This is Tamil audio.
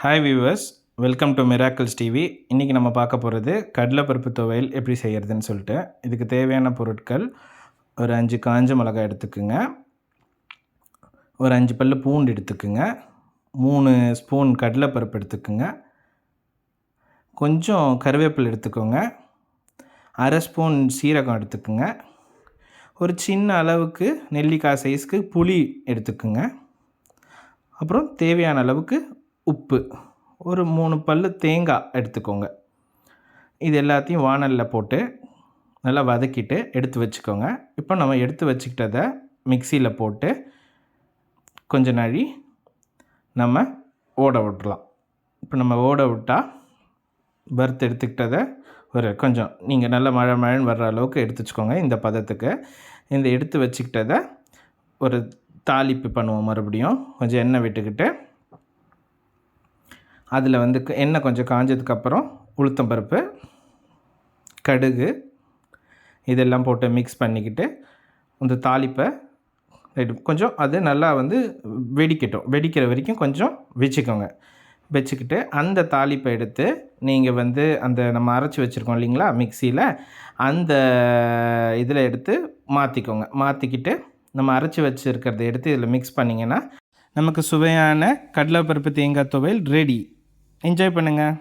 Hi viewers, welcome to miracles TV. இன்றைக்கி நம்ம பார்க்க போகிறது கடலைப்பருப்பு துவையல் எப்படி செய்கிறதுன்னு சொல்லிட்டு. இதுக்கு தேவையான பொருட்கள்: ஒரு 5 காஞ்ச மிளகாய் எடுத்துக்குங்க, ஒரு 5 பல்லு பூண்டு எடுத்துக்குங்க, 3 ஸ்பூன் கடலைப்பருப்பு எடுத்துக்குங்க, கொஞ்சம் கருவேப்பிலை எடுத்துக்கோங்க, அரை ஸ்பூன் சீரகம் எடுத்துக்குங்க, ஒரு சின்ன அளவுக்கு நெல்லிக்காய் சைஸ்க்கு புளி எடுத்துக்குங்க, அப்புறம் தேவையான அளவுக்கு உப்பு, ஒரு 3 பல்லு தேங்காய் எடுத்துக்கோங்க. இது எல்லாத்தையும் வாணலில் போட்டு நல்லா வதக்கிட்டு எடுத்து வச்சுக்கோங்க. இப்போ நம்ம எடுத்து வச்சுக்கிட்டதை மிக்சியில் போட்டு கொஞ்ச நாழி நம்ம ஓட விட்டுலாம். இப்போ நம்ம ஓட விட்டால் வறுத்து எடுத்துக்கிட்டதை ஒரு கொஞ்சம் நீங்கள் நல்லா மழைன்னு வர்ற அளவுக்கு எடுத்து வச்சுக்கோங்க. இந்த பதத்துக்கு இந்த எடுத்து வச்சுக்கிட்டதை ஒரு தாளிப்பு பண்ணுவோம். மறுபடியும் கொஞ்சம் எண்ணெய் விட்டுக்கிட்டு அதில் எண்ணெய் கொஞ்சம் காஞ்சதுக்கப்புறம் உளுத்தம்பருப்பு, கடுகு இதெல்லாம் போட்டு மிக்ஸ் பண்ணிக்கிட்டு இந்த தாளிப்பை கொஞ்சம் அது நல்லா வெடிக்கட்டும். வெடிக்கிற வரைக்கும் கொஞ்சம் வச்சுக்கிட்டு அந்த தாளிப்பை எடுத்து நீங்கள் அந்த நம்ம அரைச்சி வச்சுருக்கோம் இல்லைங்களா மிக்சியில், அந்த இதில் எடுத்து மாற்றிக்கிட்டு நம்ம அரைச்சி வச்சுருக்கிறத எடுத்து இதில் மிக்ஸ் பண்ணிங்கன்னா நமக்கு சுவையான கடலைப்பருப்பு தேங்காய் துவையல் ரெடி. என்ஜாய் பண்ணுங்கள்.